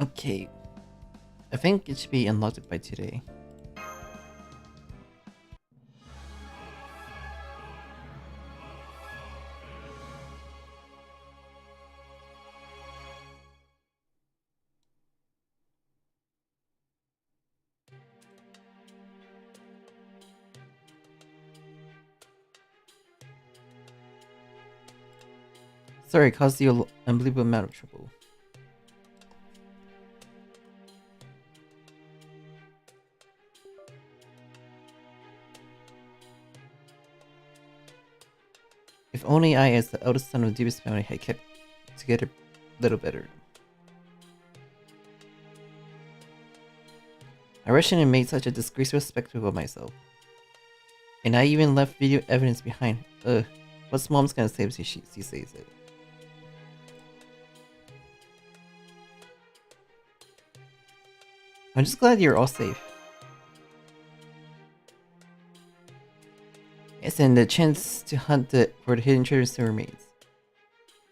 Okay, I think it should be unlocked by today. Sorry, it caused you an unbelievable amount of trouble. If only I, as the eldest son of the deepest family, had kept together a little better. I rushed in and made such a disgraceful spectacle of myself. And I even left video evidence behind. Ugh, what's mom's gonna say if she sees it? I'm just glad you're all safe. Yes, and the chance to hunt for the hidden treasure still remains.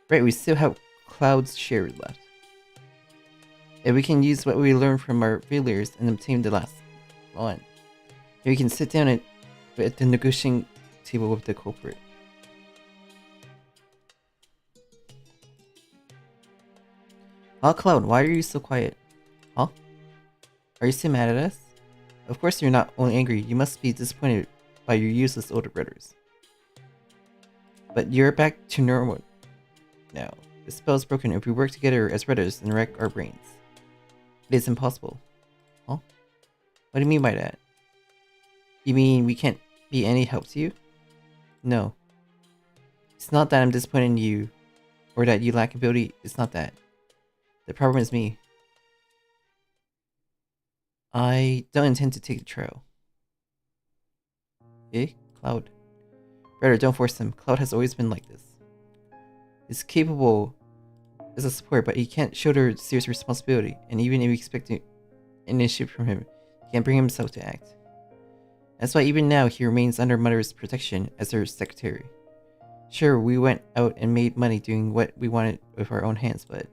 Right, we still have Cloud's share left. If we can use what we learned from our failures and obtain the last one, we can sit down at the negotiating table with the culprit. Huh, Cloud, why are you so quiet? Huh? Are you still mad at us? Of course you're not only angry, you must be disappointed by your useless older brothers. But you're back to normal now. The spell is broken if we work together as brothers and wreck our brains. It is impossible. Huh? What do you mean by that? You mean we can't be any help to you? No. It's not that I'm disappointed in you, or that you lack ability, it's not that. The problem is me. I don't intend to take the trail. Eh? Cloud. Brother, don't force him. Cloud has always been like this. He's capable as a support, but he can't shoulder serious responsibility, and even if we expect an initiative from him, he can't bring himself to act. That's why even now he remains under Mother's protection as her secretary. Sure, we went out and made money doing what we wanted with our own hands, but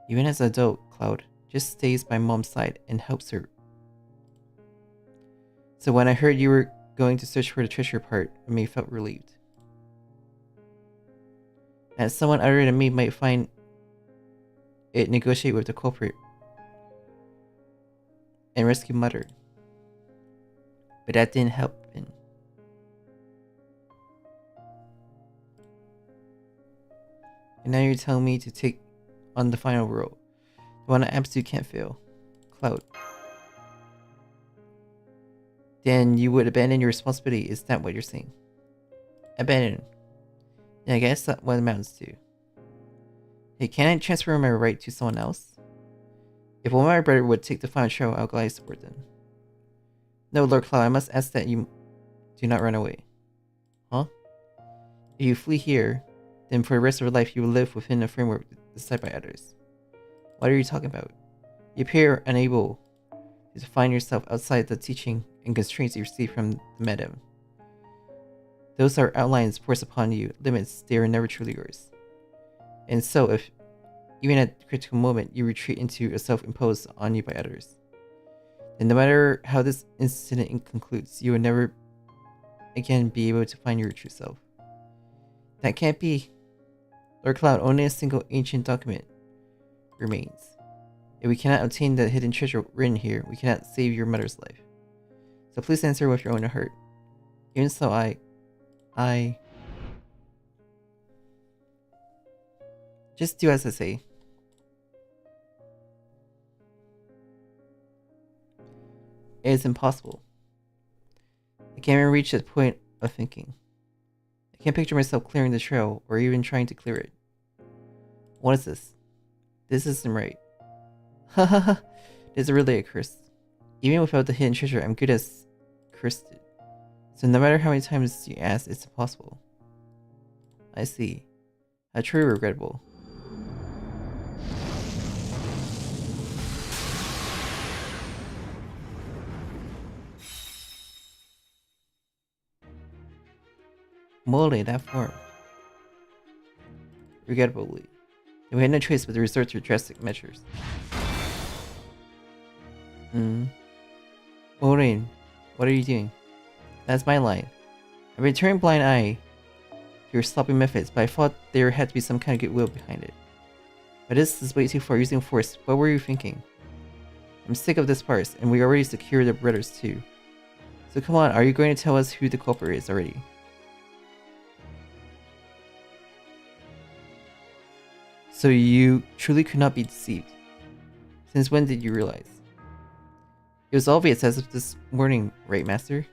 even as an adult, Cloud just stays by Mom's side and helps her. So when I heard you were going to search for the treasure part, I felt relieved. As someone other than me might find it, negotiate with the culprit and rescue Mother. But that didn't help him. And now you're telling me to take on the final role. The one I absolutely can't fail. Cloud. Then you would abandon your responsibility, is that what you're saying? Abandon. Yeah, I guess that's what it amounts to. Hey, can I transfer my right to someone else? If one of my brother would take the final trial, I'll gladly support them. No, Lord Cloud, I must ask that you do not run away. Huh? If you flee here, then for the rest of your life you will live within a framework decided by others. What are you talking about? You appear unable to define yourself outside the teaching and constraints you receive from the Madam. Those are outlines forced upon you, limits, they are never truly yours. And so if, even at the critical moment, you retreat into a self-imposed on you by others, then no matter how this incident concludes, you will never again be able to find your true self. That can't be. Lord Cloud, only a single ancient document remains. If we cannot obtain the hidden treasure written here, we cannot save your mother's life. So please answer with your own heart. Even so, I just do as I say. It is impossible. I can't even reach that point of thinking. I can't picture myself clearing the trail, or even trying to clear it. What is this? This isn't right. Hahaha, this is really a curse. Even without the hidden treasure, I'm good as cursed it. So no matter how many times you ask, it's impossible. I see. How truly regrettable. Molay, that form. Regrettably. We had no choice but to resort to drastic measures. Wulan, what are you doing? That's my line. I've been turning a blind eye to your sloppy methods, but I thought there had to be some kind of goodwill behind it. But this is way too far using force. What were you thinking? I'm sick of this farce, and we already secured the brothers too. So come on, are you going to tell us who the culprit is already? So you truly could not be deceived. Since when did you realize? It was obvious as of this morning, right, Master?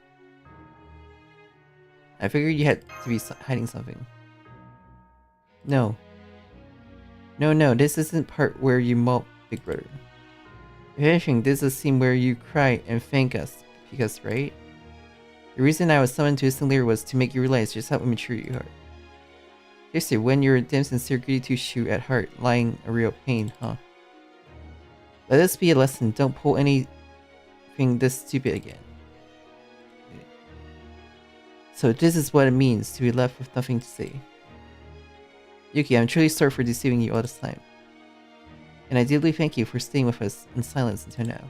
I figured you had to be hiding something. No. No, this isn't part where you mock Big Brother. If anything, this is a scene where you cry and thank us, because, right? The reason I was summoned to this lair was to make you realize just how immature you are. Seriously, when you're a damn sincere greedy two-shoe at heart, lying a real pain, huh? Let this be a lesson, don't pull anything this stupid again. So this is what it means to be left with nothing to say. Yuki, I'm truly sorry for deceiving you all this time. And I deeply thank you for staying with us in silence until now.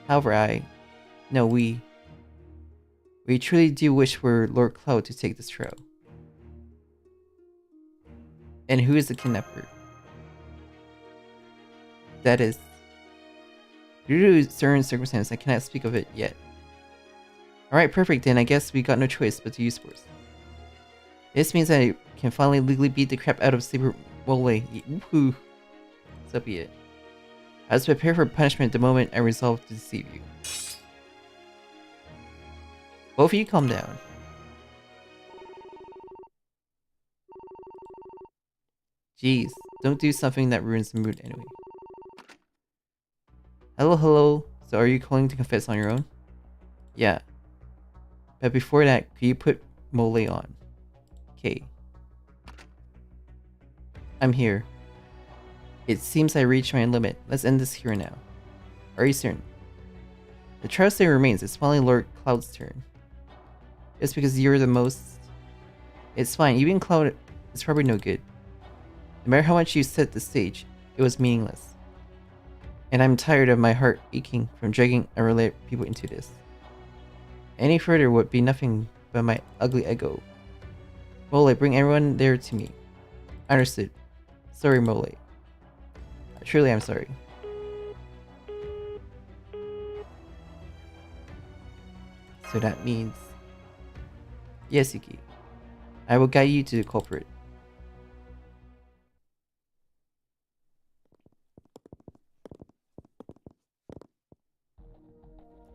However, we truly do wish for Lord Cloud to take this trial. And who is the kidnapper? That is... Due to certain circumstances, I cannot speak of it yet. Alright, perfect, then I guess we got no choice but to use force. This means I can finally legally beat the crap out of Saber Molay. Woohoo! So be it. I was prepared for punishment the moment I resolved to deceive you. Both of you calm down. Jeez, don't do something that ruins the mood anyway. Hello. So are you calling to confess on your own? Yeah. But before that, could you put Molay on? Okay. I'm here. It seems I reached my limit. Let's end this here now. Are you certain? The trial still remains. It's finally Lord Cloud's turn. Just because you're the most... It's fine. Even Cloud is probably no good. No matter how much you set the stage, it was meaningless. And I'm tired of my heart aching from dragging unrelated people into this. Any further would be nothing but my ugly ego. Molay, bring everyone there to me. Understood. Sorry, Molay. Truly, I'm sorry. So that means... Yes, Yuki. I will guide you to the culprit.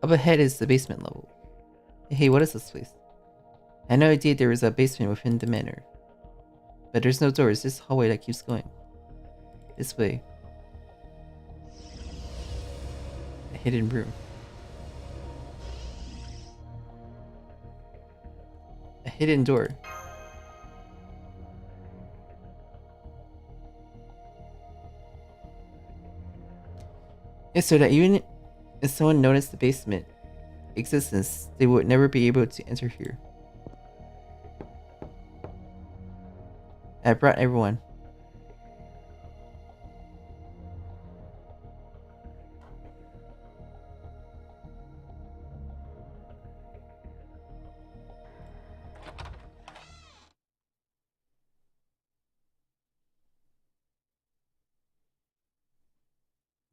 Up ahead is the basement level. Hey, what is this place? I had no idea there was a basement within the manor. But there's no door, it's just a hallway that keeps going. This way. A hidden room. A hidden door. Yeah, so that even if someone noticed the basement existence, they would never be able to enter here. I brought everyone.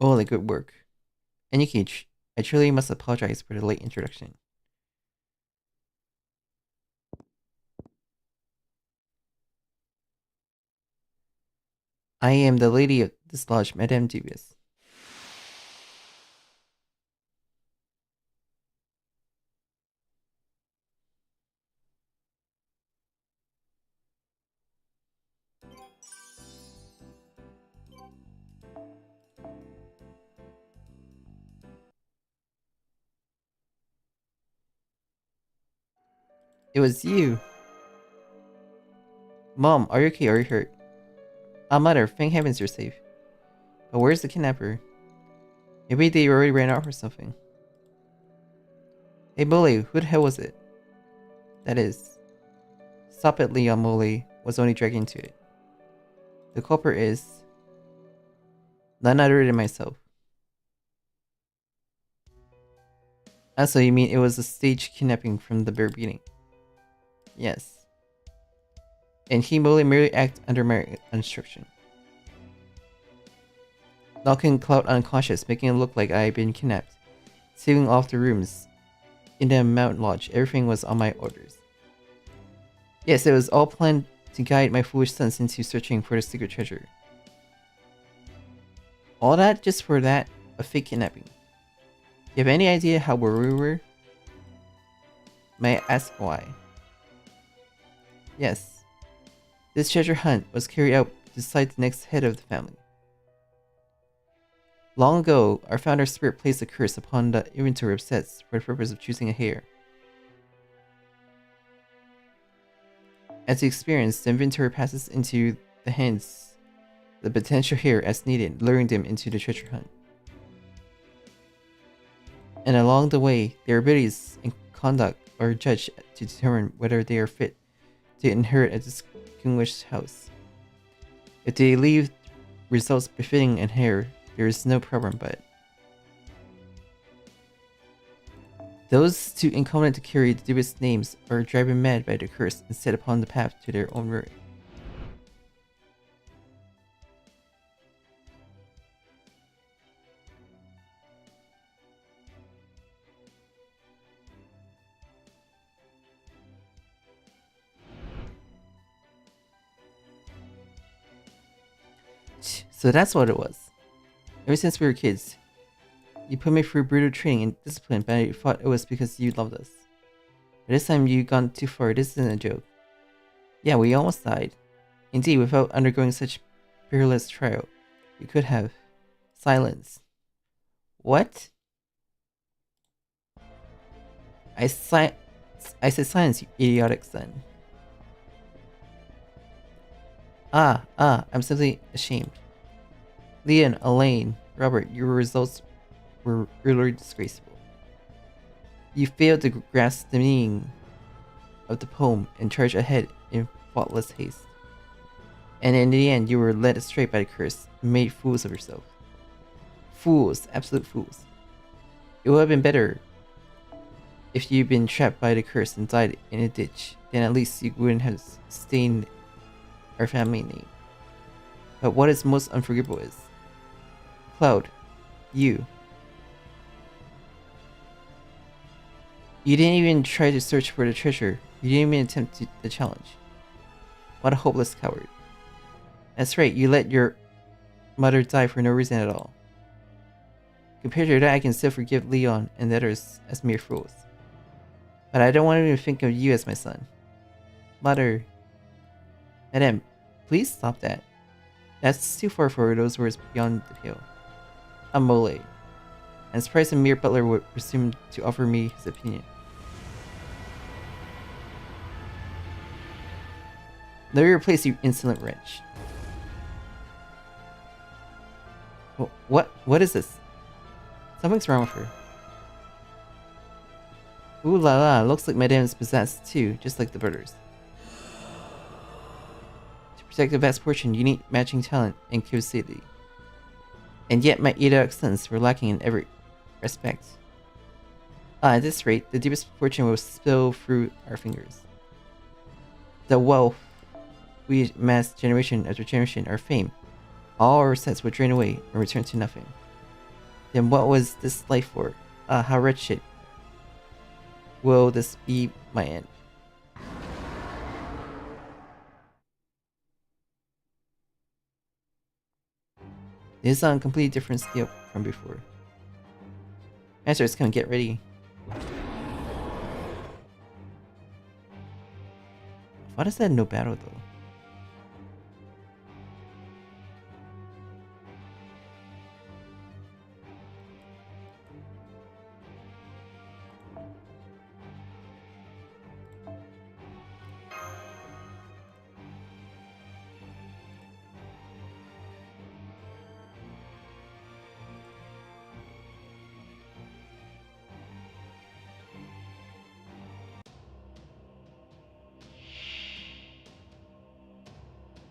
Oh, good work. And Yuki, I truly must apologize for the late introduction. I am the lady of this lodge, Madame Dubious. It was you. Mom, are you okay? Are you hurt? Mother, thank heavens you're safe. But where's the kidnapper? Maybe they already ran off or something. Hey Molay, who the hell was it? That is... Stop it, Leon. Molay was only dragged into it. The culprit is none other than myself. So you mean it was a staged kidnapping from the very beginning? Yes. And he merely acted under my instruction. Knocking Cloud unconscious, making it look like I had been kidnapped. Sealing off the rooms in the mountain lodge. Everything was on my orders. Yes, it was all planned to guide my foolish sons into searching for the secret treasure. All that just for that? A fake kidnapping. You have any idea how worried we were? May I ask why? Yes. This treasure hunt was carried out to decide the next head of the family. Long ago, our founder's spirit placed a curse upon the inventory of sets for the purpose of choosing a heir. As you experience, the inventory passes into the hands of the potential heir as needed, luring them into the treasure hunt. And along the way, their abilities and conduct are judged to determine whether they are fit to inherit a distinguished house. If they leave results befitting an heir, there is no problem, but those too incompetent to carry the dubious names are driven mad by the curse and set upon the path to their own ruin. So that's what it was. Ever since we were kids, you put me through brutal training and discipline, but I thought it was because you loved us. But this time you've gone too far. This isn't a joke. Yeah, we almost died. Indeed, without undergoing such perilous trial, we could have. Silence. What? I said silence, you idiotic son. I'm simply ashamed. Leon, Elaine, Robert, your results were really disgraceful. You failed to grasp the meaning of the poem and charged ahead in thoughtless haste. And in the end, you were led astray by the curse and made fools of yourself. Fools, absolute fools. It would have been better if you'd been trapped by the curse and died in a ditch. Then at least you wouldn't have stained our family name. But what is most unforgivable is Cloud, you didn't even try to search for the treasure. You didn't even attempt the challenge. What a hopeless coward. That's right, you let your mother die for no reason at all. Compared to that, I can still forgive Leon and the others as mere fools. But I don't want to even think of you as my son. Mother. Madame, please stop that. That's too far for those words beyond the pale. I'm Molay. I'm surprised a mere butler would presume to offer me his opinion. Know your place, you insolent wretch. What is this? Something's wrong with her. Ooh la la, looks like Madame's possessed too, just like the brothers. To protect the vast fortune, you need matching talent and curiosity. And yet my idiotic sons were lacking in every respect. At this rate, the deepest fortune will spill through our fingers. The wealth we amassed generation after generation, our fame, all our sets would drain away and return to nothing. Then what was this life for? How wretched will this be my end? This is on a completely different scale from before. Master is gonna get ready. Why does that no battle though?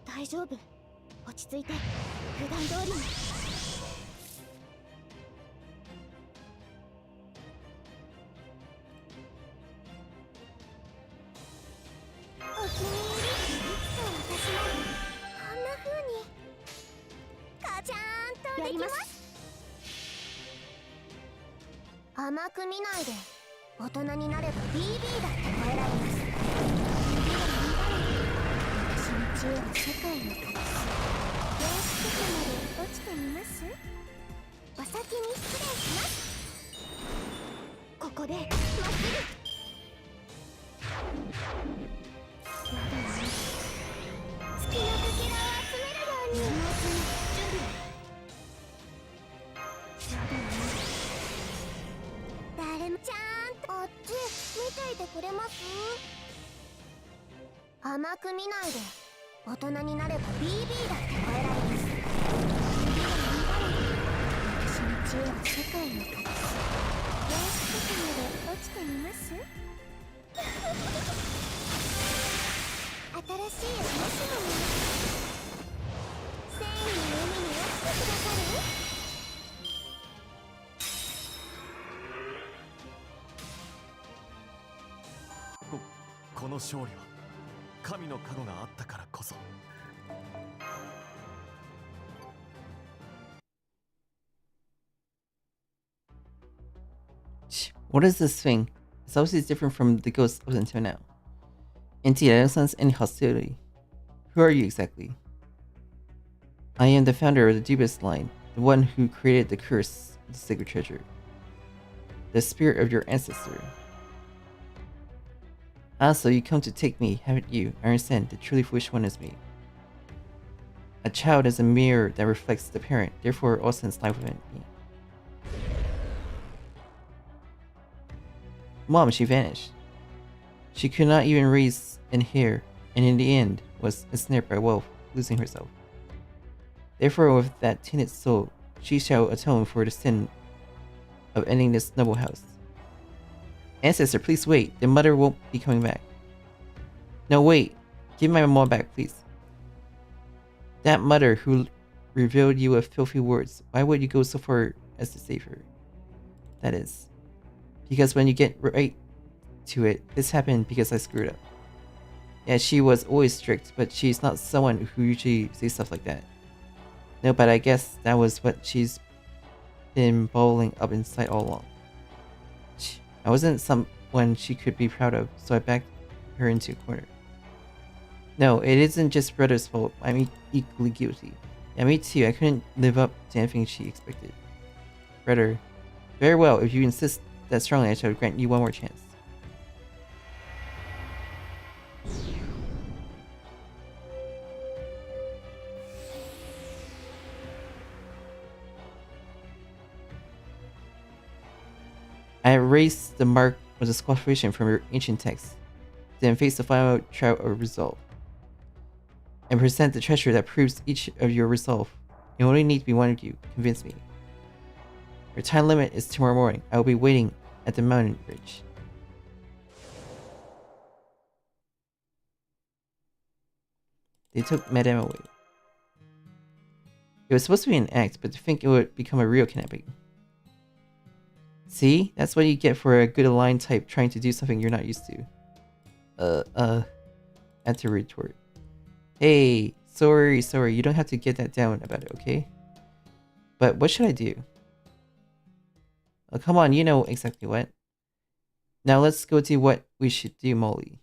Daijoubu. 落ち着いて普段通りに。お気に入り。いつか私もこんな風にカチャーンとできます。甘く見ないで。大人になれば BB だって超えられます。私の知恵は世界の形。原始的まで落ちてみます。お先に失礼します。ここでまっすぐ。やだね。月のかけらを集めるように。準備。やだね。誰もちゃんとあっち見ていてくれます？甘く見ないで。大人になれば BB だって超えられます。私の知恵は世界の形。原始的まで落ちてみます？新しいおもしもね。繊維の海に落ちてくださる？この勝利は神の加護があったからこそ。What is this thing? It's obviously different from the ghosts up until now. Indeed, I don't sense any hostility. Who are you exactly? I am the founder of the deepest line, the one who created the curse of the sacred treasure. The spirit of your ancestor. Ah, so you come to take me, haven't you? I understand, the truly foolish one is me. A child is a mirror that reflects the parent, therefore all sense life within me. Mom, she vanished. She could not even raise an hair, and in the end was ensnared by wealth, losing herself. Therefore, with that tainted soul, she shall atone for the sin of ending this noble house. Ancestor, please wait. The mother won't be coming back. No, wait. Give my mom back, please. That mother who revealed you with filthy words, why would you go so far as to save her? That is. Because when you get right to it, this happened because I screwed up. Yeah, she was always strict, but she's not someone who usually says stuff like that. No, but I guess that was what she's been bottling up inside all along. I wasn't someone she could be proud of, so I backed her into a corner. No, it isn't just brother's fault. I'm equally guilty. Yeah, me too. I couldn't live up to anything she expected. Brother, very well. If you insist that strongly, I shall grant you one more chance. I erased the mark of disqualification from your ancient text, then face the final trial of resolve, and present the treasure that proves each of your resolve. You only need to be one of you. Convince me. Your time limit is tomorrow morning. I will be waiting at the mountain ridge. They took Madame away. It was supposed to be an act, but to think it would become a real kidnapping. See? That's what you get for a good aligned type trying to do something you're not used to. I had to retort. Hey, sorry, you don't have to get that down about it, okay? But what should I do? Oh, come on, you know exactly what. Now let's go to what we should do, Molly.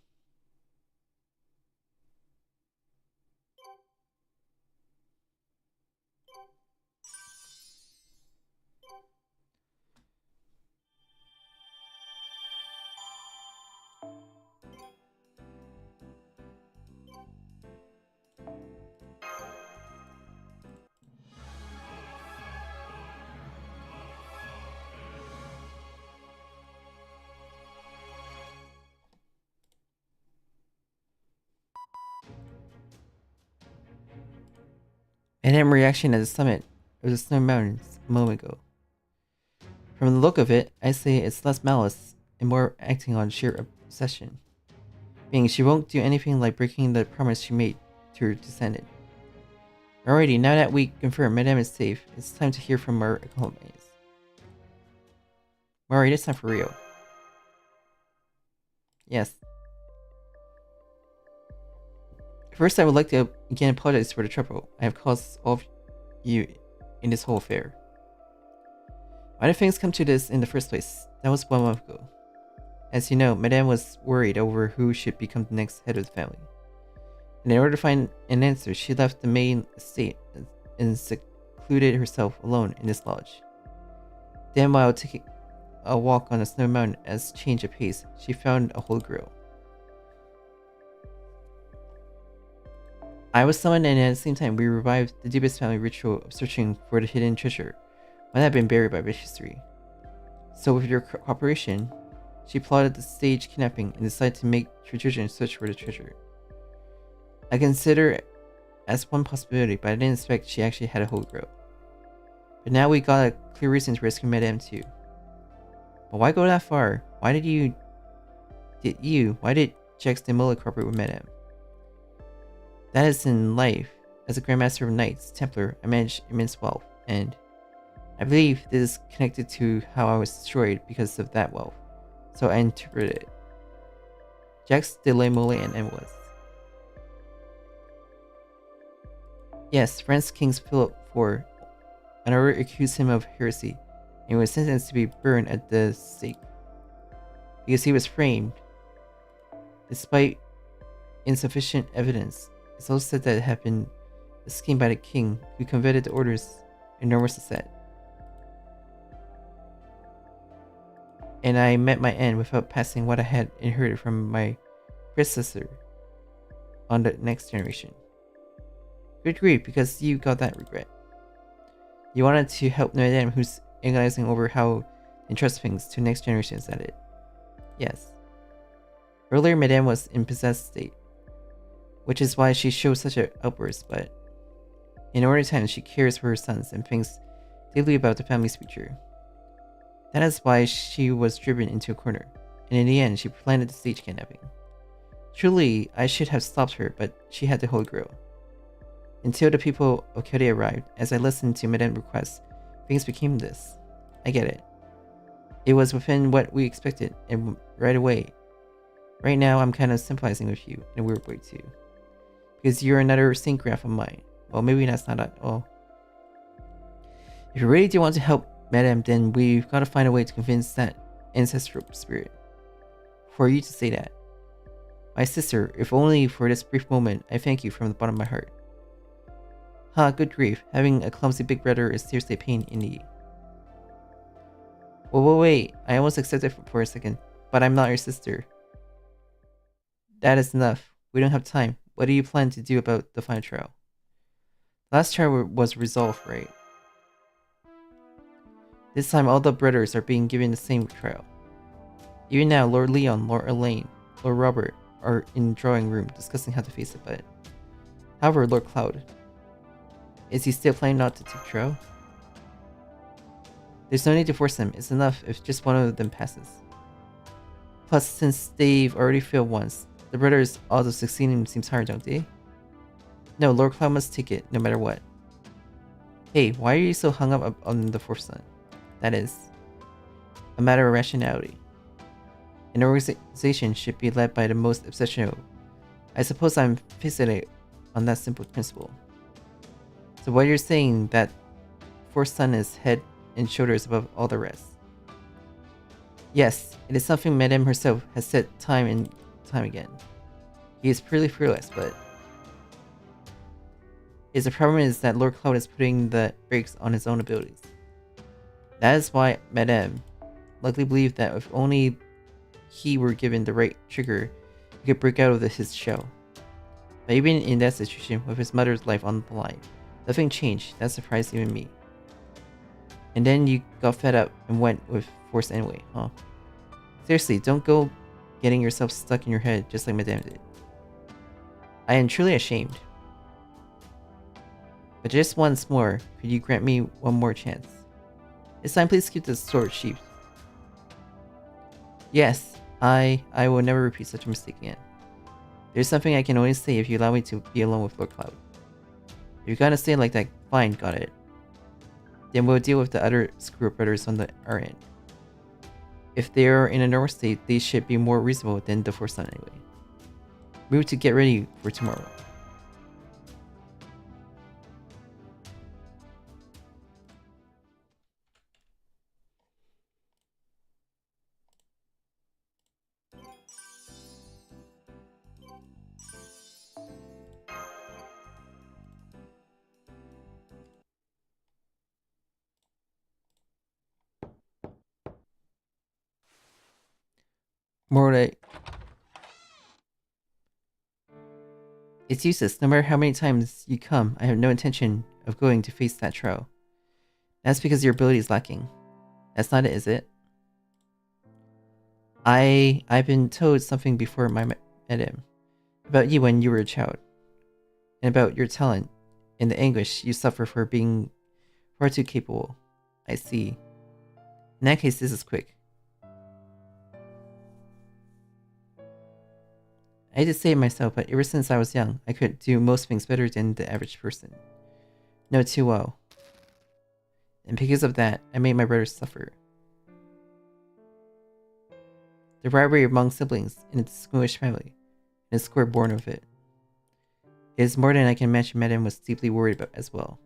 An M reaction at the summit of the Snow Mountains a moment ago. From the look of it, I say it's less malice and more acting on sheer obsession. Meaning she won't do anything like breaking the promise she made to her descendant. Alrighty, now that we confirm Madame is safe, it's time to hear from our accomplices. Alright, it's time for real. Yes. First, I would like to again apologize for the trouble I have caused all of you in this whole affair. Why did things come to this in the first place? That was 1 month ago. As you know, Madame was worried over who should become the next head of the family. And in order to find an answer, she left the main estate and secluded herself alone in this lodge. Then, while taking a walk on a snow mountain as change of pace, she found a holy grail. I was summoned, and at the same time we revived the dubious family ritual of searching for the hidden treasure, one that had been buried by history. So with your cooperation, she plotted the staged kidnapping and decided to make children search for the treasure. I consider it as one possibility, but I didn't expect she actually had a holy grail. But now we got a clear reason to rescue Madame too. But why go that far? Why did Jax de Mola cooperate with Madame? That is in life. As a Grandmaster of Knights Templar, I manage immense wealth, and I believe this is connected to how I was destroyed because of that wealth. So I interpreted it. Jax de la Mola and Emwas. Yes, France King Philip IV, an order accused him of heresy, and was sentenced to be burned at the stake. Because he was framed. Despite insufficient evidence, it's also said that it had been a scheme by the king, who conveyed the orders in Norwest set. And I met my end without passing what I had inherited from my predecessor on the next generation. Good grief, because you got that regret. You wanted to help Madame, who's agonizing over how to entrust things to next generation, is that it? Yes. Earlier, Madame was in possessed state, which is why she shows such an outburst, but in ordinary times she cares for her sons and thinks deeply about the family's future. That is why she was driven into a corner, and in the end she planted the stage kidnapping. Truly, I should have stopped her, but she had the Holy Grail. Until the people of Kyoto arrived, as I listened to Madame's requests, things became this. I get it. It was within what we expected, and right away. Right now, I'm kind of sympathizing with you in a weird way too. Because you're another saint graph of mine. Well, maybe that's not at all. If you really do want to help Madame, then we've got to find a way to convince that ancestral spirit. For you to say that. My sister, if only for this brief moment, I thank you from the bottom of my heart. Ha, good grief, having a clumsy big brother is seriously a pain in the... Wait, I almost accepted for a second, but I'm not your sister. That is enough. We don't have time. What do you plan to do about the final trial? Last trial was resolved, right? This time all the brothers are being given the same trial. Even now, Lord Leon, Lord Elaine, Lord Robert are in the drawing room discussing how to face it, but... However, Lord Cloud... Is he still planning not to take trial? There's no need to force them. It's enough if just one of them passes. Plus, since they've already failed once, the brothers' odds of succeeding seems higher, don't they? No, Lord Cloud must take it, no matter what. Hey, why are you so hung up on the fourth son? That is a matter of rationality. An organization should be led by the most exceptional. I suppose I'm fixated on that simple principle. So what you're saying that fourth son is head and shoulders above all the rest? Yes, it is something Madame herself has said time and time again. He is pretty fearless, but the problem is that Lord Cloud is putting the brakes on his own abilities. That is why Madame likely believed that if only he were given the right trigger, he could break out of his shell. But even in that situation, with his mother's life on the line, nothing changed. That surprised even me. And then you got fed up and went with force anyway, huh? Seriously, don't go getting yourself stuck in your head just like Madame did. I am truly ashamed. But just once more, could you grant me one more chance? This time, please keep the sword sheathed. Yes, I will never repeat such a mistake again. There's something I can only say if you allow me to be alone with Lord Cloud. If you're gonna say it like that, fine, got it. Then we'll deal with the other screw-up brothers on our end. If they are in a normal state, they should be more reasonable than the 4-son anyway. Move to get ready for tomorrow. Morley. It's useless. No matter how many times you come, I have no intention of going to face that trial. That's because your ability is lacking. That's not it, is it? I've been told something before I met him. About you when you were a child. And about your talent. And the anguish you suffer for being far too capable. I see. In that case, this is quick. I hate to say it myself, but ever since I was young, I could do most things better than the average person. Know too well. And because of that, I made my brothers suffer. The rivalry among siblings in its squished family, and the score born of it. It is more than I can imagine Madame was deeply worried about as well.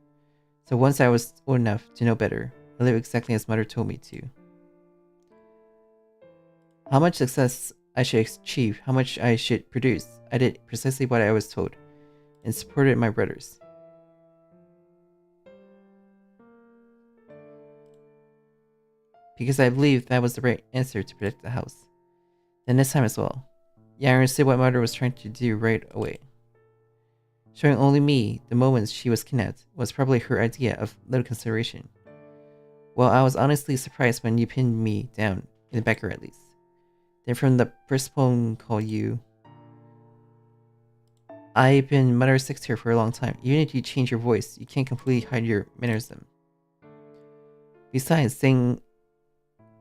So once I was old enough to know better, I lived exactly as Mother told me to. How much success I should achieve, how much I should produce, I did precisely what I was told, and supported my brothers. Because I believed that was the right answer to protect the house. Then this time as well. Yeah, I understood what Mother was trying to do right away. Showing only me the moments she was kidnapped was probably her idea of little consideration. Well, I was honestly surprised when you pinned me down, in the backer at least. Then from the first phone call I've been Mother's secretary for a long time. Even if you change your voice, you can't completely hide your mannerism. Besides, saying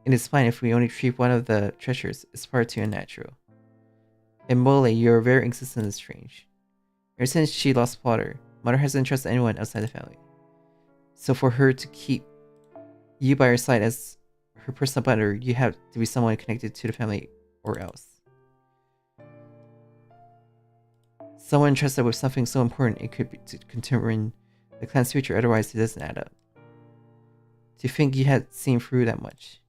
it is fine if we only retrieve one of the treasures is far too unnatural. And Molay, your very existence is strange. Ever since she lost Potter, Mother hasn't trusted anyone outside the family. So for her to keep you by her side as her personal butler, you have to be someone connected to the family or else. Someone entrusted with something so important it could be to determine the clan's future, otherwise it doesn't add up. To think you had seen through that much.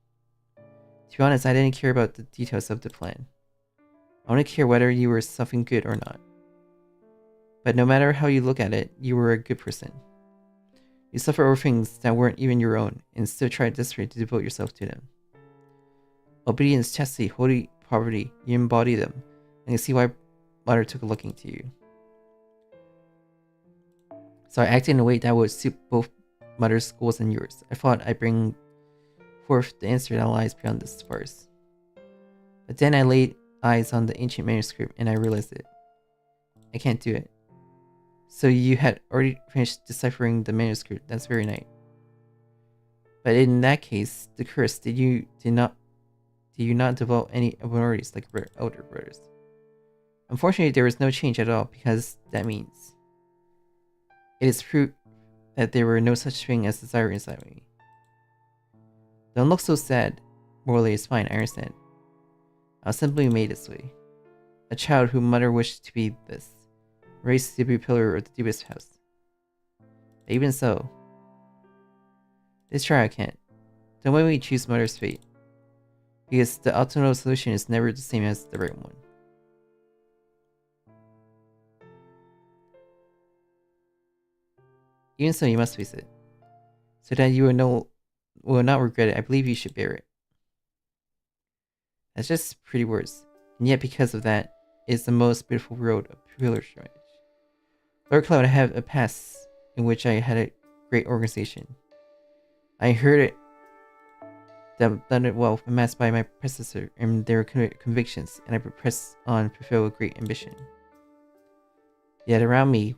To be honest, I didn't care about the details of the plan. I only care whether you were something good or not. But no matter how you look at it, you were a good person. You suffered over things that weren't even your own, and still tried desperately to devote yourself to them. Obedience, chastity, holy poverty, you embody them, and you see why Mother took a liking to you. So I acted in a way that would suit both Mother's goals and yours. I thought I'd bring forth the answer that lies beyond this farce. But then I laid eyes on the ancient manuscript and I realized it. I can't do it. So you had already finished deciphering the manuscript that very night. But in that case, the curse, did you not develop any abnormalities like your elder brothers? Unfortunately, there was no change at all, because that means it is proof that there were no such thing as desire inside me. Don't look so sad. Morley is fine, I understand. I was simply made this way. A child whom Mother wished to be this. Raised to be a pillar of the deepest house. But even so, this try I can't. Don't make me choose Mother's fate. Because the alternative solution is never the same as the right one. Even so, you must face it. So that you will not regret it, I believe you should bear it. That's just pretty words. And yet because of that, it's the most beautiful road of pillage. Lord Cloud had a past in which I had a great organization. I heard it done it well, amassed by my predecessor and their convictions, and I pressed on to fulfill a great ambition. Yet around me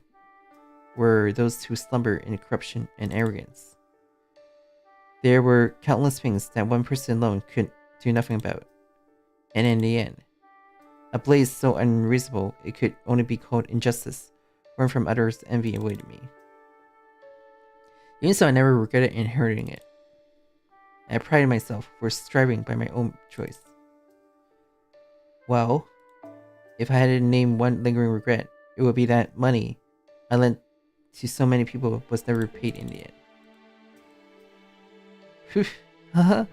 were those who slumber in corruption and arrogance. There were countless things that one person alone could do nothing about. And in the end, a blaze so unreasonable it could only be called injustice, born from others' envy awaited me. Even so, I never regretted inheriting it. I prided myself for striving by my own choice. Well, if I had to name one lingering regret, it would be that money I lent to so many people was never paid in the end. Phew, haha. I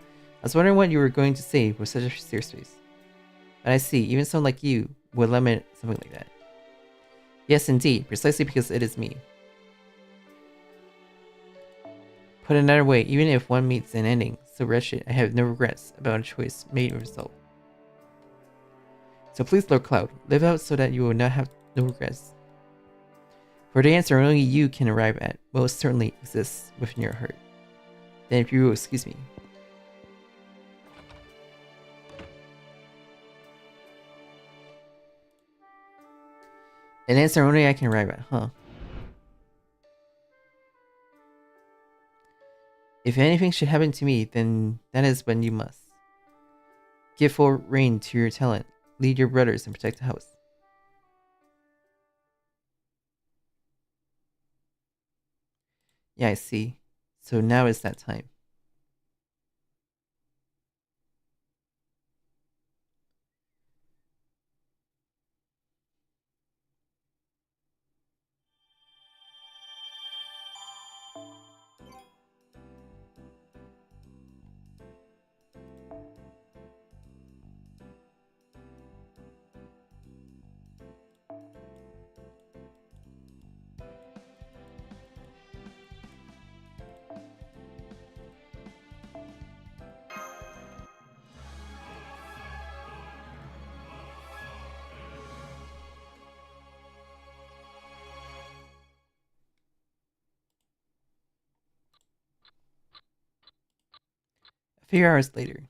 was wondering what you were going to say with such a serious face. But I see, even someone like you would limit something like that. Yes, indeed, precisely because it is me. Put another way, even if one meets an ending so wretched, I have no regrets about a choice made or result. So please, Lord Cloud, live out so that you will not have no regrets. For the answer only you can arrive at most certainly exists within your heart. Then if you will excuse me. An answer only I can arrive at, huh? If anything should happen to me, then that is when you must. Give full rein to your talent, lead your brothers, and protect the house. Yeah, I see. So now is that time. A few hours later.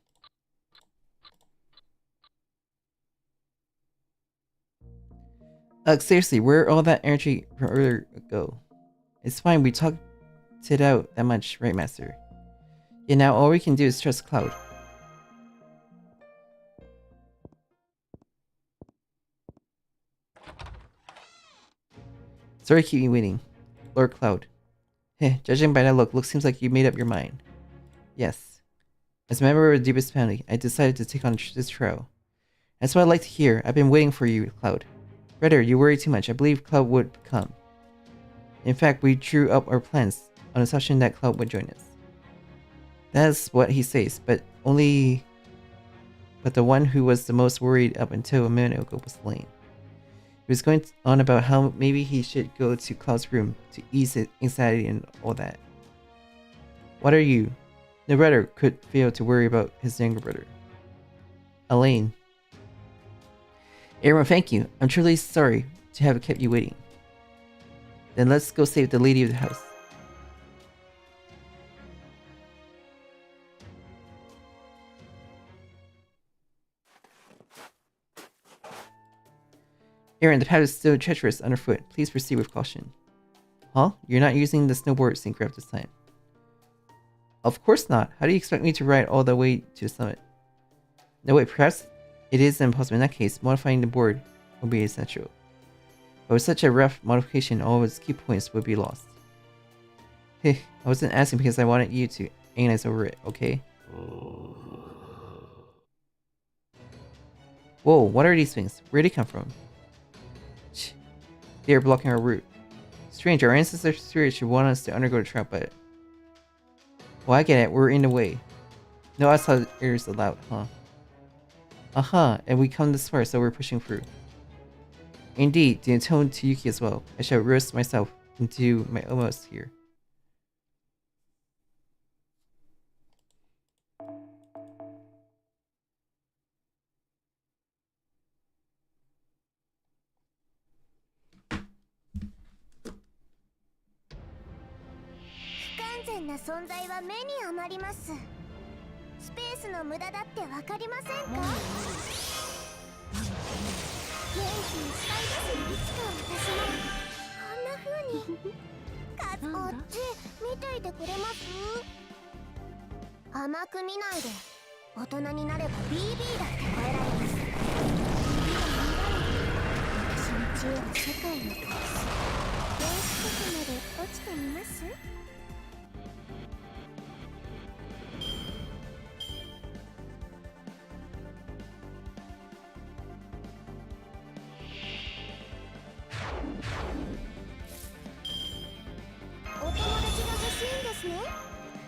Seriously, where all that energy from earlier go? It's fine, we talked it out that much, right, Master? Yeah, now all we can do is trust Cloud. Sorry to keep you waiting, Lord Cloud. Heh, judging by that look, seems like you made up your mind. Yes. As a member of the deepest family, I decided to take on this trial. That's what I'd like to hear. I've been waiting for you, Cloud. Brother, you worry too much. I believe Cloud would come. In fact, we drew up our plans on the assumption that Cloud would join us. That's what he says, but the one who was the most worried up until a minute ago was Lane. He was going on about how maybe he should go to Cloud's room to ease his anxiety and all that. What are you? No brother could fail to worry about his younger brother. Elaine. Everyone, thank you. I'm truly sorry to have kept you waiting. Then let's go save the lady of the house. Aaron, the path is still treacherous underfoot. Please proceed with caution. Huh? You're not using the snowboard syncraft this time. Of course not. How do you expect me to ride all the way to the summit? No, wait, perhaps it is impossible. In that case, modifying the board will be essential. But with such a rough modification, all of its key points would be lost. Hey, I wasn't asking because I wanted you to analyze over it, okay? Whoa, what are these things? Where'd they come from? They are blocking our route. Strange, our ancestors' spirit should want us to undergo the trap, but... Well, I get it, we're in the way. No outsiders allowed, huh? And we come this far, so we're pushing through. Indeed, to atone to Yuki as well. I shall roast myself into my utmost here.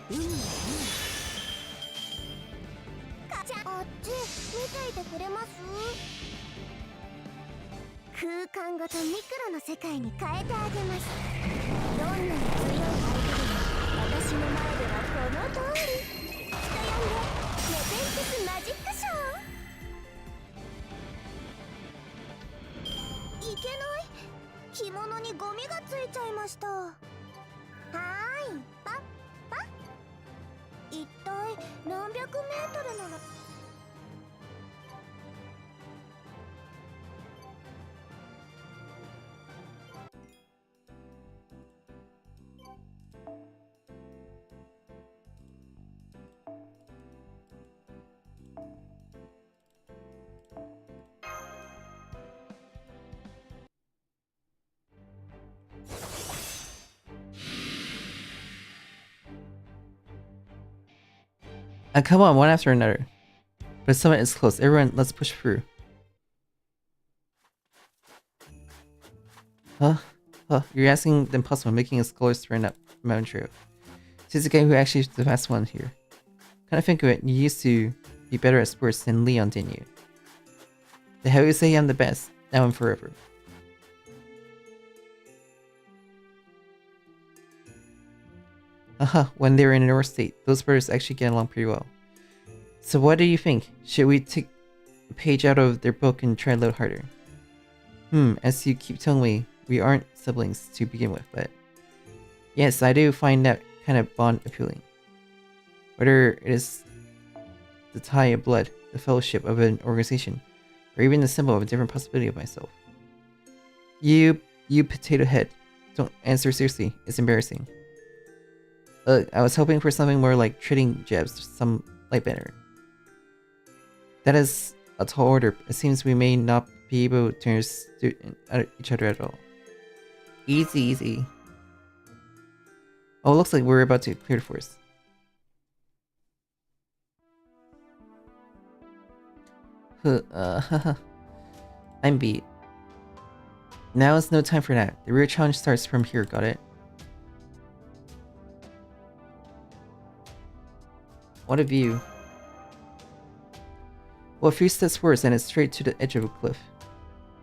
海を見ないあっち見ていてくれます？空間ごとミクロの世界に変えてあげます。どんなに強い相手でも私の前ではこの通り。人呼んでネペンクスマジックショー。いけない、着物にゴミがついちゃいました。はーい、パッパッ。一体何百メートルなの？Come on, one after another. But the summit is close. Everyone, let's push through. Huh? You're asking the impossible, making us scholars run up mountain trail. This is the guy who actually is the fast one here. Kind of think of it, you used to be better at sports than Leon, didn't you? The hell you say I'm the best, now and forever. When they were in a North State, those brothers actually get along pretty well. So what do you think? Should we take a page out of their book and try a little harder? As you keep telling me, we aren't siblings to begin with, but... Yes, I do find that kind of bond appealing. Whether it is the tie of blood, the fellowship of an organization, or even the symbol of a different possibility of myself. You potato head. Don't answer seriously, it's embarrassing. I was hoping for something more like trading jabs, some light banner. That is a tall order. It seems we may not be able to understand each other at all. Easy, easy. Oh, looks like we're about to clear the forest. I'm beat. Now is no time for that. The real challenge starts from here, got it? What a view. Well, a few steps forward and it's straight to the edge of a cliff.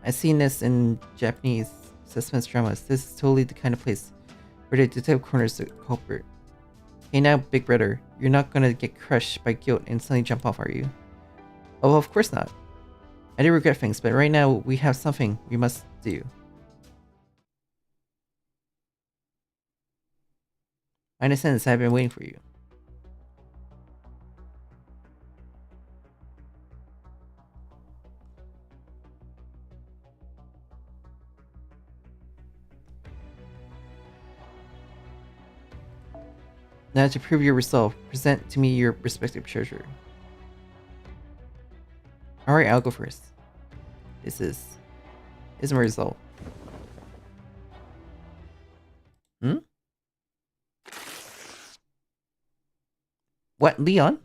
I've seen this in Japanese suspense dramas. This is totally the kind of place where the detective corners the culprit. Hey now, big brother, you're not gonna get crushed by guilt and suddenly jump off, are you? Oh, of course not. I do regret things, but right now we have something we must do. I understand this, I've been waiting for you. Now to prove your resolve, present to me your respective treasure. Alright, I'll go first. This is my result. What, Leon?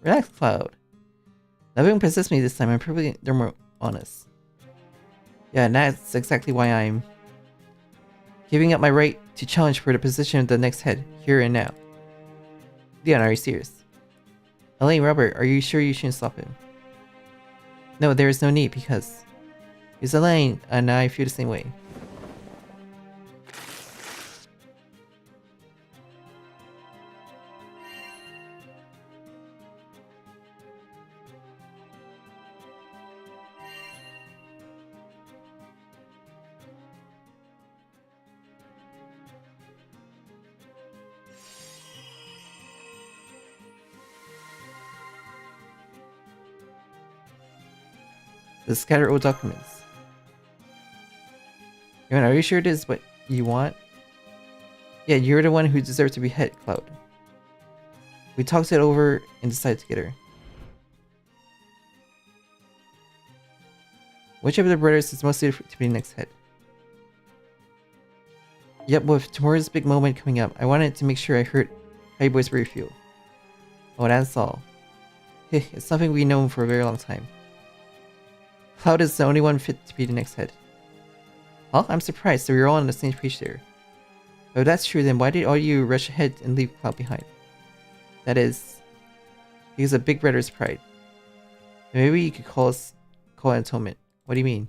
Relax, Cloud. Nothing possessed me this time, I'm probably more honest. Yeah, and that's exactly why I'm giving up my right to challenge for the position of the next head, here and now. Leon, are you serious? Elaine, Robert, are you sure you shouldn't stop him? No, there is no need, because he's Elaine, and I feel the same way. The scatter old documents. Are you sure this is what you want? Yeah, you're the one who deserves to be head, Cloud. We talked it over and decided together. Which of the brothers is most suited to be the next head? Yep, with tomorrow's big moment coming up, I wanted to make sure I heard how you boys really feel. Oh, that's all. It's something we've known for a very long time. Cloud is the only one fit to be the next head. Well, I'm surprised, so we're all on the same page there. If that's true, then why did all you rush ahead and leave Cloud behind? That is, because of Big Brother's pride. Maybe you could call it atonement. What do you mean?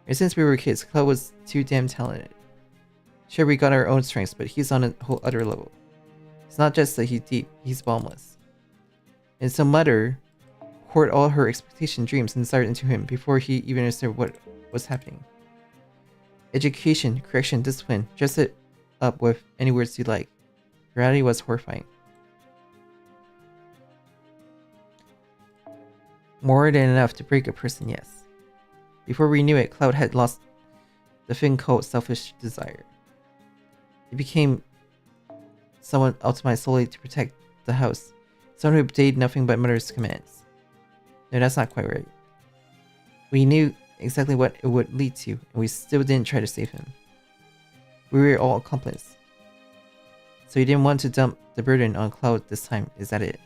Ever since we were kids, Cloud was too damn talented. Sure, we got our own strengths, but he's on a whole other level. It's not just that he's deep, he's boundless. And so Mother poured all her expectation, dreams, and desires into him before he even understood what was happening. Education, correction, discipline, dress it up with any words you like. Reality was horrifying. More than enough to break a person, yes. Before we knew it, Cloud had lost the thing called selfish desire. He became someone optimized solely to protect the house. Someone who obeyed nothing but Mother's commands. No, that's not quite right. We knew exactly what it would lead to, and we still didn't try to save him. We were all accomplices. So you didn't want to dump the burden on Cloud this time, is that it?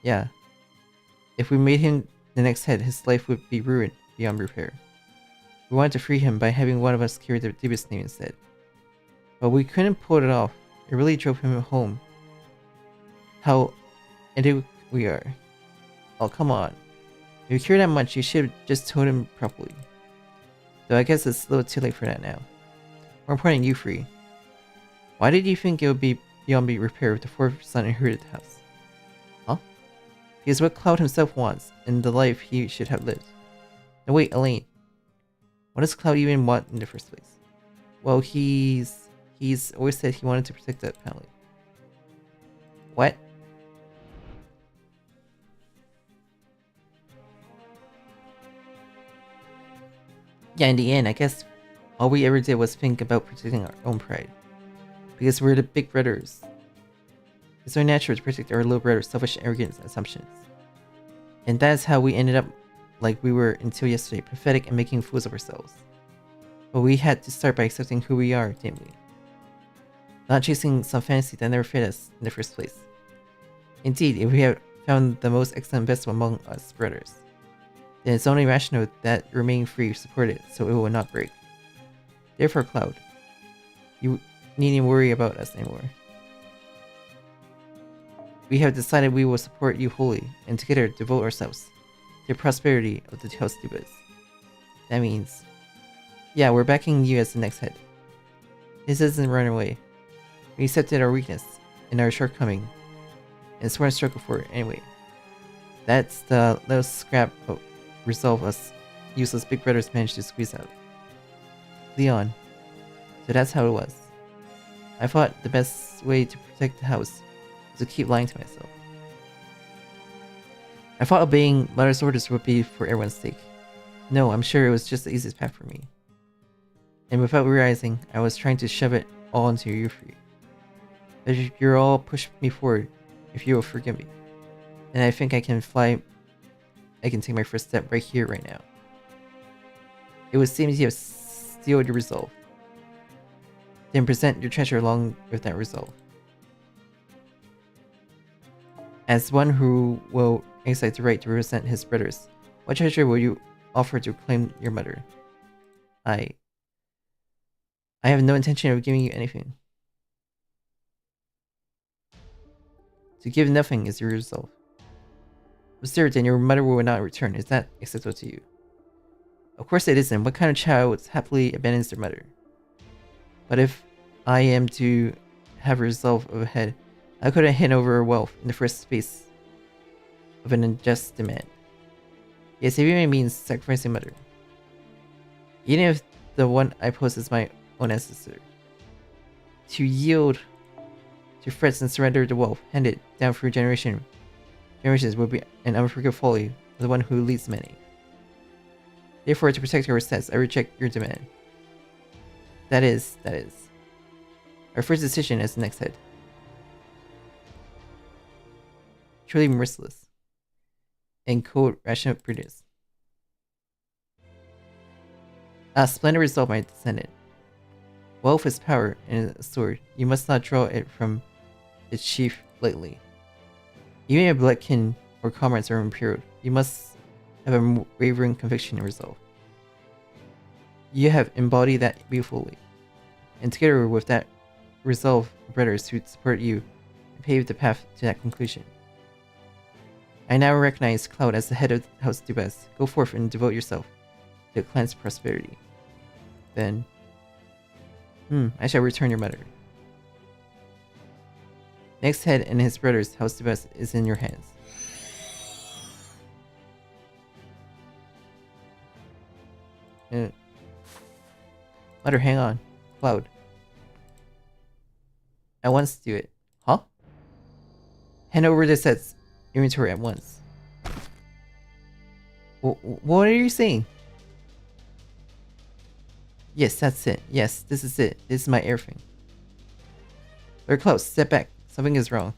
Yeah. If we made him the next head, his life would be ruined beyond repair. We wanted to free him by having one of us carry the deepest name instead. But we couldn't pull it off. It really drove him home. How inept we are. Oh, come on. If you care that much, you should have just told him properly. Though I guess it's a little too late for that now. More important, you free. Why did you think it would be beyond repair if the fourth son inherited the house? Huh? Because what Cloud himself wants, and the life he should have lived. No wait, Elaine. What does Cloud even want in the first place? Well, he's always said he wanted to protect that family. What? Yeah, in the end, I guess all we ever did was think about protecting our own pride. Because we're the big brothers. It's so natural to protect our little brother's selfish arrogance and assumptions. And that's how we ended up like we were until yesterday, pathetic and making fools of ourselves. But we had to start by accepting who we are, didn't we? Not chasing some fantasy that never fit us in the first place. Indeed, if we had found the most excellent vessel among us brothers, then it's only rational that remaining free support it so it will not break. Therefore, Cloud, you needn't worry about us anymore. We have decided we will support you wholly, and together devote ourselves to the prosperity of the Tale Stupids. That means, yeah, we're backing you as the next head. This isn't run away. We accepted our weakness and our shortcoming, and sworn to struggle for it anyway. That's the little scrap of resolve us useless big brothers managed to squeeze out. Leon. So that's how it was. I thought the best way to protect the house was to keep lying to myself. I thought obeying Mother's orders would be for everyone's sake. No, I'm sure it was just the easiest path for me. And without realizing, I was trying to shove it all into you free. But if you're all push me forward, if you will forgive me, then I think I can fly. I can take my first step right here, right now. It would seem you have steeled your resolve. Then present your treasure along with that resolve. As one who will exercise the right to represent his brothers, what treasure will you offer to claim your mother? I have no intention of giving you anything. To give nothing is your resolve. Absurd, then your mother will not return. Is that acceptable to you? Of course it isn't. What kind of child happily abandons their mother? But if I am to have a resolve of a head, I couldn't hand over wealth in the first space of an unjust demand. Yes, it even means sacrificing mother. Even if the one I pose is my own ancestor. To yield to threats and surrender the wealth handed down through generations will be an unforgivable folly of the one who leads many. Therefore, to protect our stats, I reject your demand. That is our first decision as the next head. Truly merciless. And cold rational prudence. A splendid resolve, my descendant. Wealth is power and a sword. You must not draw it from its sheath lightly. Even if blood kin or comrades are impaired, you must have a wavering conviction and resolve. You have embodied that beautifully, and together with that resolve, brothers who support you and paved the path to that conclusion. I now recognize Cloud as the head of House Dubas. Go forth and devote yourself to the clan's prosperity. Then... I shall return your mother. Next head and his brothers, House Dubas, is in your hands. Mother, hang on. Cloud. I want to do it. Huh? Hand over this set's inventory at once. What are you saying? Yes, that's it. Yes, this is it. This is my everything. Very close. Step back. Something is wrong.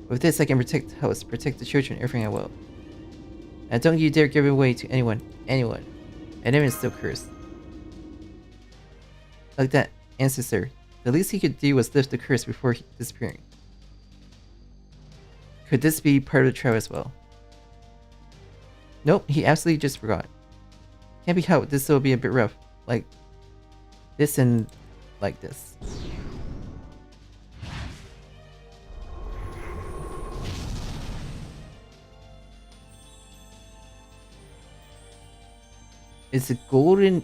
With this, I can protect the house, protect the children, everything I will. And don't you dare give it away to anyone. Anyone. And even still cursed. Like that ancestor. The least he could do was lift the curse before disappearing. Could this be part of the trial as well? Nope, he absolutely just forgot. Can't be how this will be a bit rough. Like this and like this. It's a golden...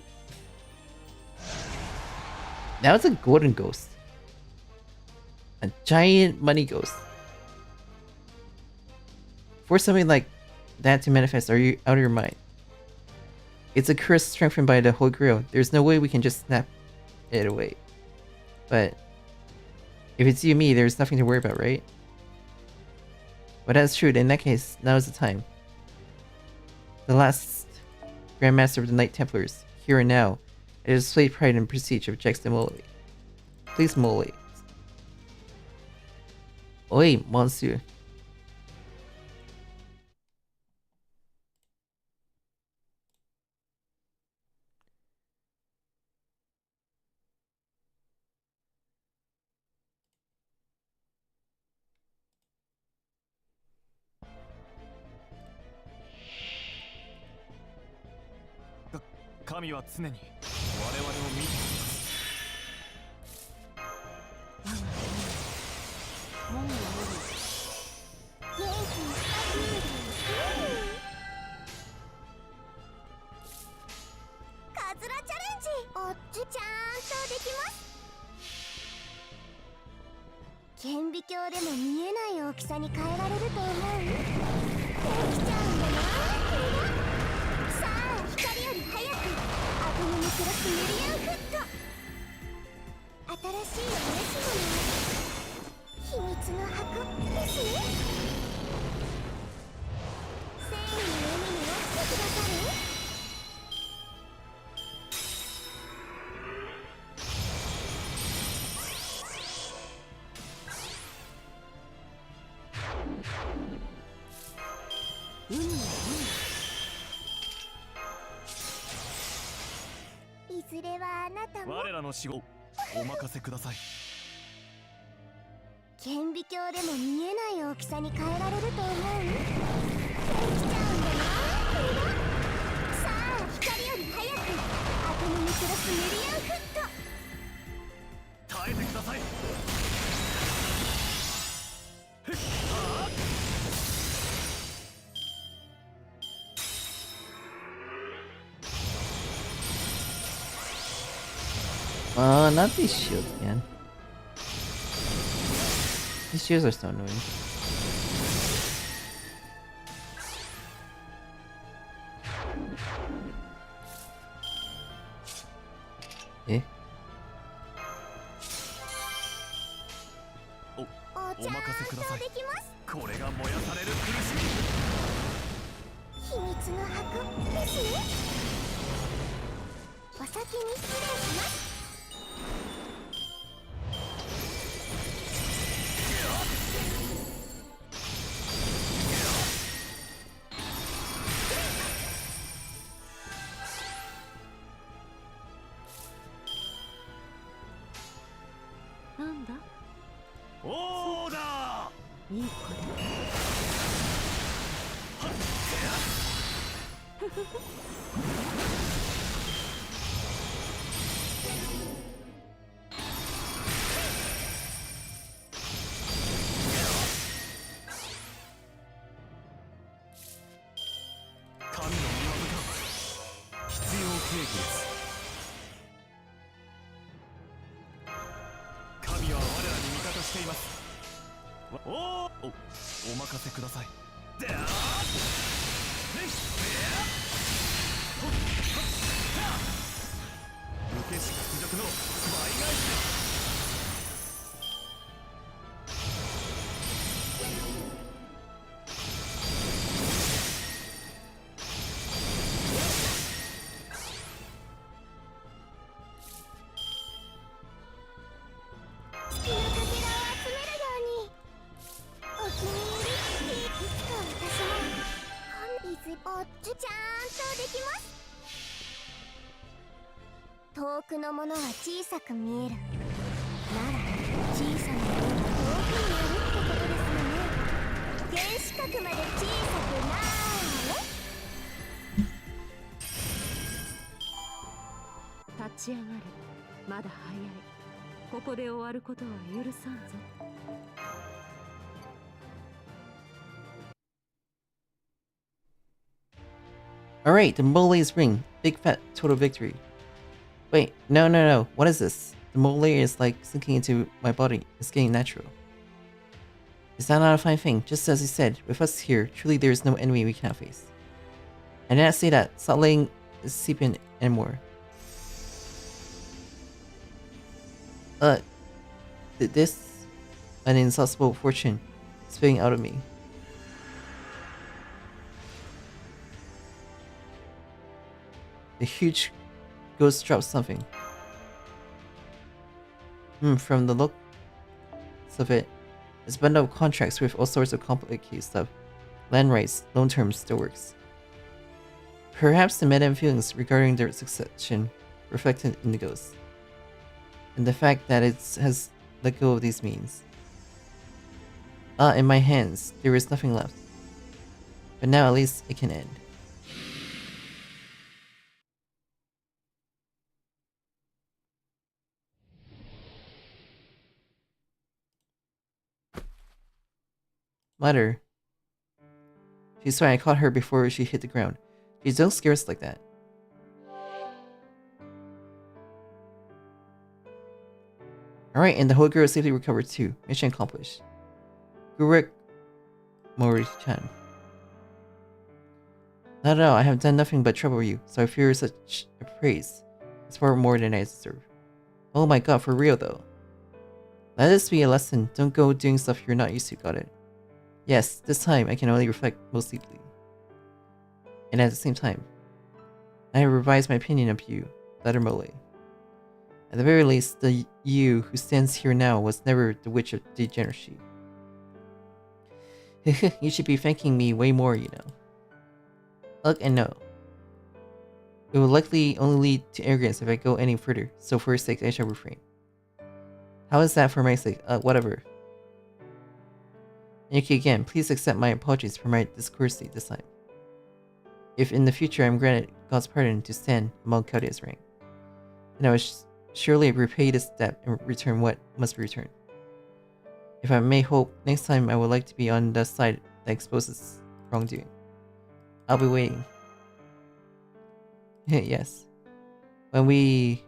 Now it's a golden ghost. A giant money ghost. For something like that to manifest, are you out of your mind? It's a curse strengthened by the Holy Grail. There's no way we can just snap it away. But if it's you and me, there's nothing to worry about, right? But that's true. In that case, now is the time. The last Grand Master of the Knight Templars, here and now, it is displayed pride and prestige of Jackson Molay. Please, Molays. Oi, monsieur. Kamiは常に我々を見ています。カズラチャレンジ。おっちゃんとできます。顕微鏡でも見えない大きさに変えられると思う？できちゃうんだな、これが。さあ、光より早くアトムにクロスミリアンフット。新しいお召し物、秘密の箱ですね。繊維の海に落ちてくださる？いずれはあなたも。我らの死後お任せください。顕微鏡でも見えない大きさに変えられると思う？できちゃうんだな、これが。さあ、光より早くアトムにクロスミリアンフット。耐えてください。Not these shields, man. These shields are so annoying. Eh? お任せください。これが燃やされる苦しみ。秘密の箱ですね。お先に失礼します。なんだ？オーダー。いい子だ。神の御業か。必要契機です。神は我らに味方しています。お任せください。であ受けし屈辱の倍返しだ。遠くのものは小さく見える。なら小さなものが遠くにあるってことですよね。原子核まで小さくなーれ。立ち上がれ。まだ早い。ここで終わることは許さんぞ。Alright, the Molays ring. Big fat total victory. Wait, no. What is this? The Molay is like sinking into my body. It's getting natural. Is that not a fine thing? Just as you said, with us here, truly there is no enemy we cannot face. I did not say that. Stop letting it seep in anymore. This an insufferable fortune spitting out of me. The huge ghost drops something. From the looks of it, it's a bundle of contracts with all sorts of complicated stuff. Land rights, loan terms, still works. Perhaps the meta feelings regarding their succession reflected in the ghost. And the fact that it has let go of these means. In my hands, there is nothing left. But now at least it can end. Mother. She's sorry I caught her before she hit the ground. Please don't scare us like that. Alright, and the whole girl is safely recovered too. Mission accomplished. Gurek Mori-chan. Not at all, I have done nothing but trouble you, so I fear such a praise. It's far more than I deserve. Oh my god, for real though. Let this be a lesson. Don't go doing stuff you're not used to, got it? Yes, this time I can only reflect most deeply. And at the same time, I have revised my opinion of you, Letter Molay. At the very least, the you who stands here now was never the witch of degeneracy. You should be thanking me way more, you know. Look and know. It will likely only lead to arrogance if I go any further, so for your sake I shall refrain. How is that for my sake? Whatever. Yuki, again, please accept my apologies for my discourtesy this time. If in the future I am granted God's pardon to stand among Claudia's rank, then I will surely repay this debt and return what must be returned. If I may hope, next time I would like to be on the side that exposes wrongdoing. I'll be waiting. Yes. When we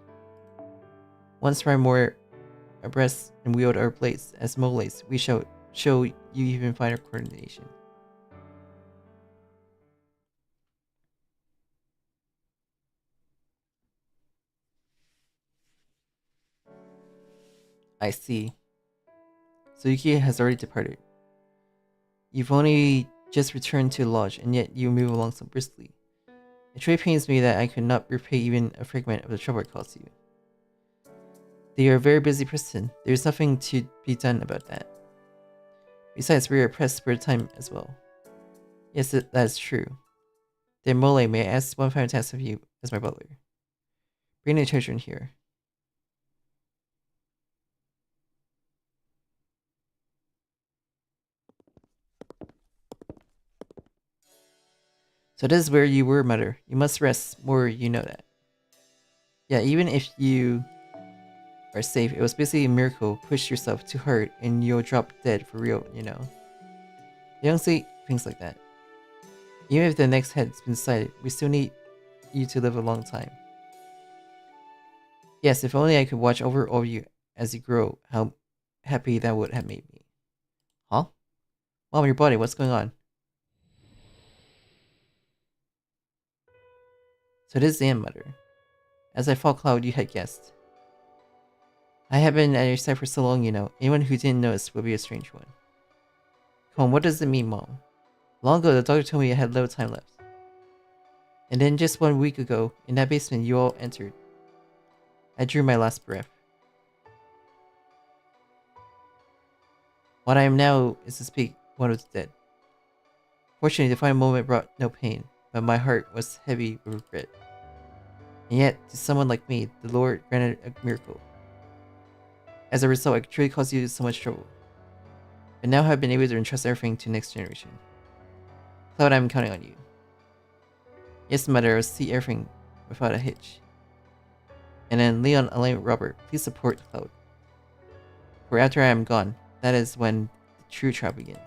once ride more abreast and wield our blades as Molays, we shall show you even finer coordination. I see. So Yuki has already departed. You've only just returned to the lodge, and yet you move along so briskly. It truly pains me that I could not repay even a fragment of the trouble it caused you. They are a very busy person. There's nothing to be done about that. Besides, we are pressed for time as well. Yes, that is true. Then Molay, may I ask one final task of you as my butler? Bring the children here. So this is where you were, Mother. You must rest more, you know that. Yeah, even if you are safe, it was basically a miracle. Push yourself too hard and you'll drop dead for real, you know. You don't say things like that. Even if the next head's been decided, we still need you to live a long time. Yes, if only I could watch over all of you as you grow, how happy that would have made me. Huh? Mom, your body, what's going on? So this is the end, Mother. As I thought, Cloud, you had guessed. I have been at your side for so long, you know. Anyone who didn't notice would be a strange one. Come on, what does it mean, Mom? Long ago, the doctor told me I had little time left. And then just 1 week ago, in that basement you all entered, I drew my last breath. What I am now is to speak one of the dead. Fortunately, the final moment brought no pain, but my heart was heavy with regret. And yet, to someone like me, the Lord granted a miracle. As a result, I truly caused you so much trouble. But now I've been able to entrust everything to the next generation. Cloud, I'm counting on you. Yes, Mother, I'll see everything without a hitch. And then Leon, Elaine, Robert, please support Cloud. For after I am gone, that is when the true trial begins.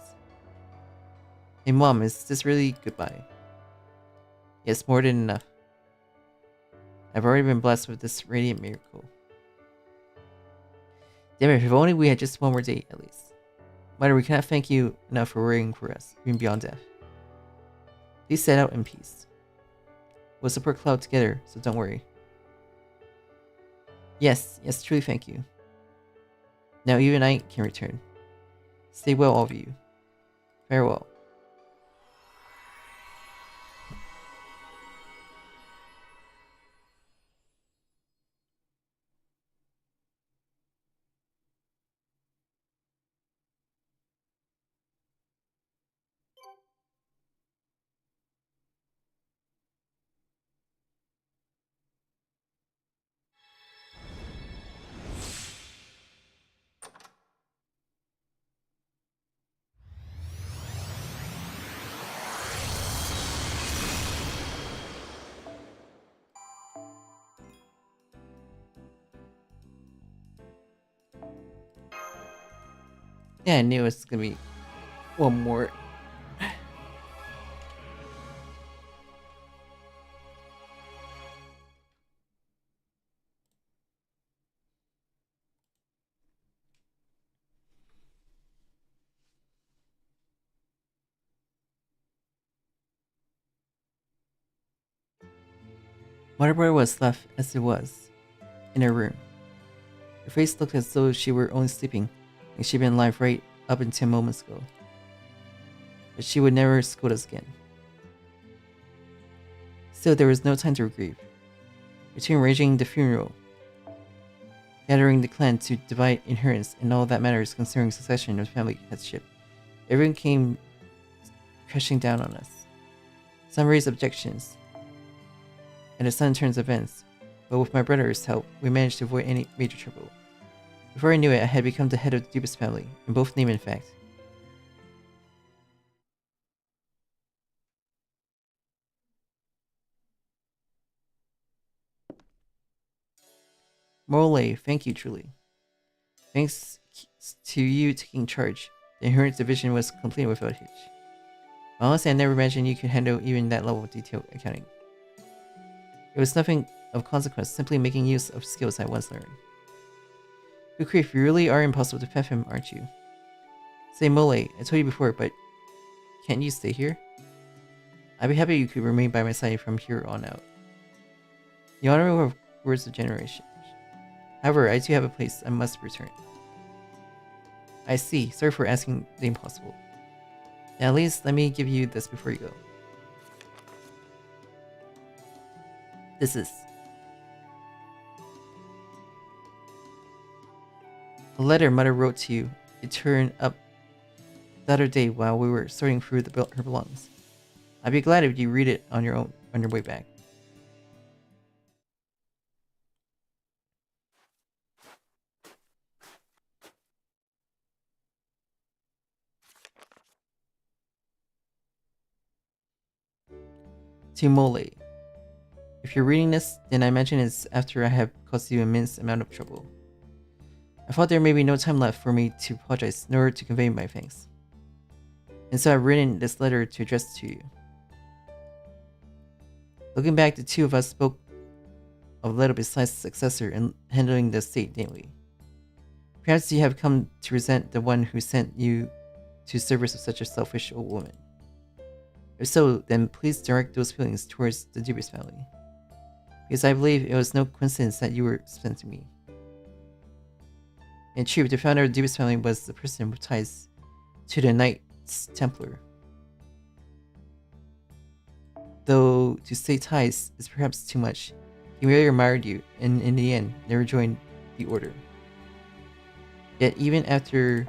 Hey Mom, is this really goodbye? Yes, more than enough. I've already been blessed with this radiant miracle. Damn it, if only we had just one more day at least. Mother, we cannot thank you enough for worrying for us, even beyond death. Please set out in peace. We'll support Cloud together, so don't worry. Yes, truly thank you. Now even I can return. Stay well, all of you. Farewell. Yeah, I knew it was gonna be one more. Motherboard was left as it was, in her room. Her face looked as though she were only sleeping, like she'd been alive right up until moments ago. But she would never scold us again. Still, there was no time to grieve. Between arranging the funeral, gathering the clan to divide inheritance, and all that matters concerning succession of family headship, everyone came crashing down on us. Some raised objections, and the sudden turns of events, but with my brother's help, we managed to avoid any major trouble. Before I knew it, I had become the head of the deepest family, in both name and fact. Molays, thank you truly. Thanks to you taking charge, the inheritance division was completed without a hitch. But honestly, I never imagined you could handle even that level of detailed accounting. It was nothing of consequence, simply making use of skills I once learned. Good grief, you really are impossible to pet him, aren't you? Say Molays, I told you before, but can't you stay here? I'd be happy you could remain by my side from here on out. The honorable words of generation. However, I do have a place I must return. I see, sorry for asking the impossible. Now at least let me give you this before you go. This is a letter Mother wrote to you. It turned up the other day while we were sorting through her belongings. I'd be glad if you read it on your own on your way back. To Molays. If you're reading this, then I imagine it's after I have caused you immense amount of trouble. I thought there may be no time left for me to apologize, nor to convey my thanks. And so I've written this letter to address to you. Looking back, the two of us spoke of little besides the successor and handling the state daily. Perhaps you have come to resent the one who sent you to service of such a selfish old woman. If so, then please direct those feelings towards the Dubious family, because I believe it was no coincidence that you were sent to me. In truth, the founder of the Dubious family was the person with ties to the Knights Templar. Though to say ties is perhaps too much, he really admired you, and in the end, never joined the order. Yet even after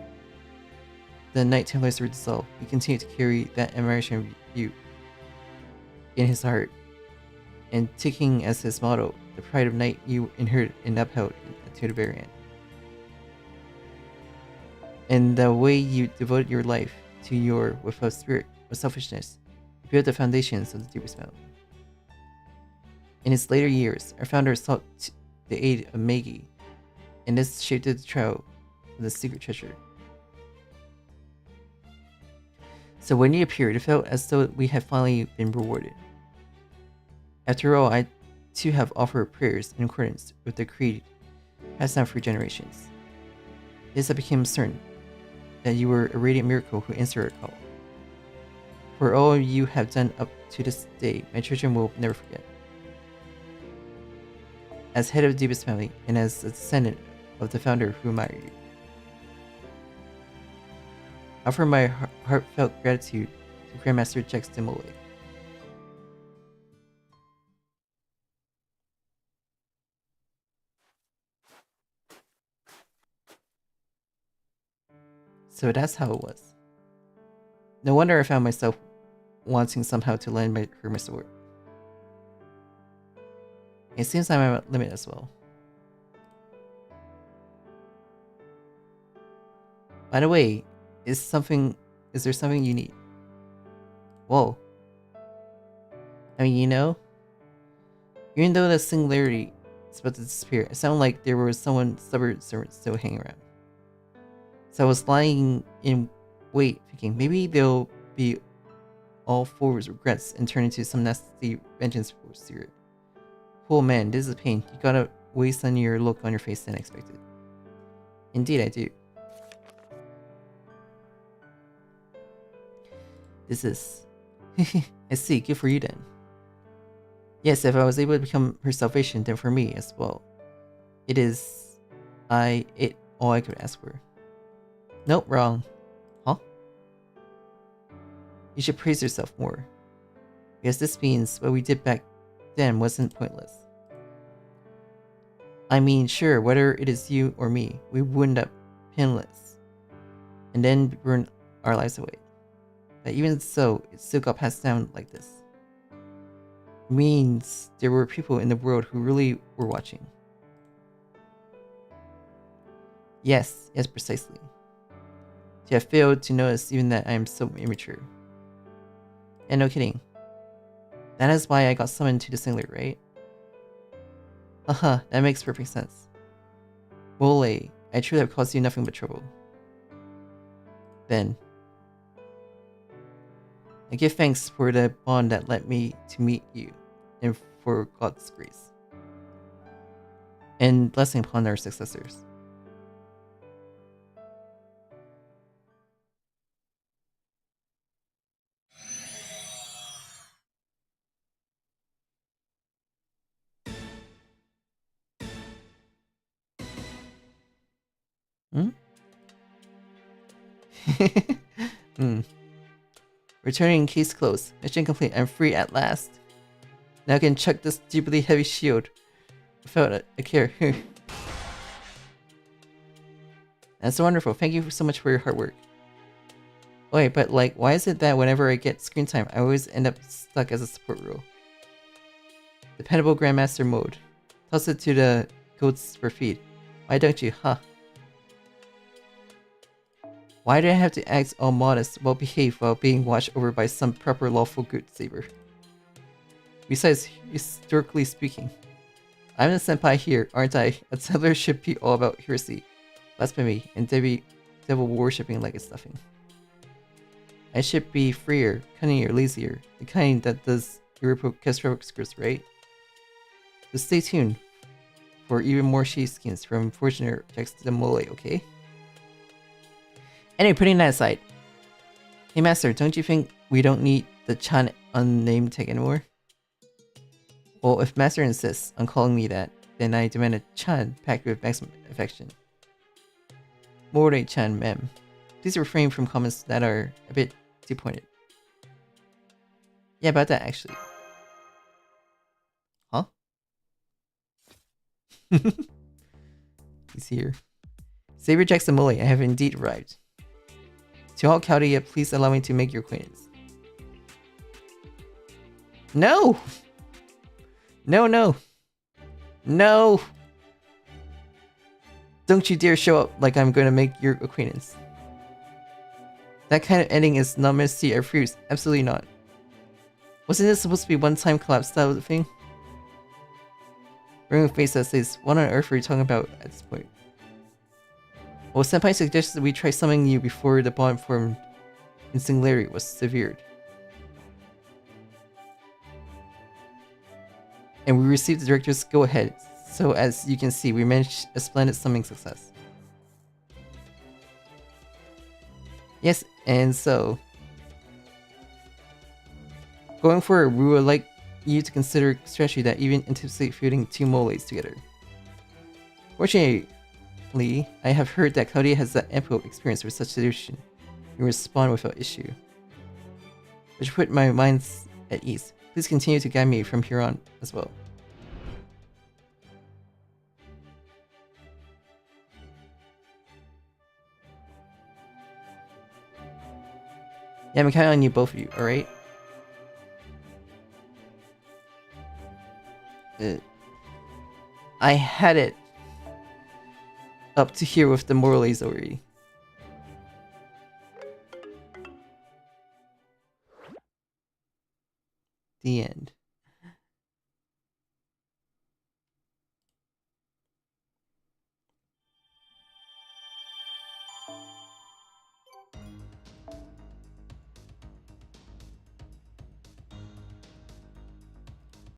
the Knight Templars were dissolved, he continued to carry that admiration of you in his heart, and taking as his motto the pride of knight you inherited and upheld to the very end. And the way you devoted your life to your with a spirit of selfishness built the foundations of the Dubious family. In his later years, our founder sought the aid of Magi, and this shaped the trail of the secret treasure. So when you appeared, it felt as though we had finally been rewarded. After all, I too have offered prayers in accordance with the creed passed down for generations. This I became certain that you were a radiant miracle who answered our call. For all you have done up to this day, my children will never forget. As head of the Dubious family, and as a descendant of the founder who admired you, I offer my heartfelt gratitude to Grandmaster Jackson Molay. So that's how it was. No wonder I found myself wanting somehow to lend her my sword. It seems I'm at my limit as well. By the way, is there something you need? Whoa. I mean, you know, even though the singularity is about to disappear, it sounded like there was someone stubborn still hanging around. So I was lying in wait, thinking maybe they'll be all full of regrets and turn into some nasty vengeance for Spirit. Oh man, this is a pain. You got a way sunnier look on your face than expected. Indeed, I do. This is... I see, good for you then. Yes, if I was able to become her salvation, then for me as well. It is... all I could ask for. Nope, wrong. Huh? You should praise yourself more. Because this means what we did back then wasn't pointless. I mean, sure, whether it is you or me, we would end up penniless. And then burn our lives away. But even so, it still got passed down like this. It means there were people in the world who really were watching. Yes, precisely. You have failed to notice even that I am so immature. And no kidding. That is why I got summoned to the Singular, right? Haha, that makes perfect sense. Molay, I truly have caused you nothing but trouble. Then, I give thanks for the bond that led me to meet you, and for God's grace. And blessing upon our successors. Returning case closed. Mission complete. I'm free at last. Now I can chuck this stupidly heavy shield without a care. That's wonderful. Thank you so much for your hard work. Wait, but like, why is it that whenever I get screen time, I always end up stuck as a support role? Dependable Grandmaster mode. Toss it to the goats for feed. Why don't you, huh? Why do I have to act all modest, well-behaved while being watched over by some proper lawful good saber? Besides, historically speaking, I'm the senpai here, aren't I? A settler should be all about heresy, blasphemy, and devil worshipping like it's nothing. I should be freer, cunninger, lazier, the kind that does your request, right? So stay tuned for even more shade skins from Fortuner checks to the Molay, okay? Anyway, putting that aside. Hey Master, don't you think we don't need the Chan unnamed tag anymore? Well, if Master insists on calling me that, then I demand a Chan packed with maximum affection. Moray-chan, ma'am. Please refrain from comments that are a bit too pointed. Yeah, about that actually. Huh? He's here. Savior Jackson Molay, I have indeed arrived. To all Chaldea, please allow me to make your acquaintance. No! No, no! No! Don't you dare show up like I'm going to make your acquaintance. That kind of ending is not meant to see our fruits. Absolutely not. Wasn't this supposed to be one-time collapse style thing? Ring of face that says, what on earth are you talking about at this point? Well, Senpai suggested that we try summoning you before the bond formed in Singularity was severed. And we received the director's go-ahead, so as you can see, we managed a splendid summoning success. Yes, and so... going forward, we would like you to consider a strategy that even anticipates fielding 2 Molays together. Fortunately, I have heard that Chaldea has that ample experience with such solution and respond without issue. Which put my mind at ease. Please continue to guide me from here on as well. Yeah, I'm counting on you, both of you, alright? I had it up to here with the Molays already. The end.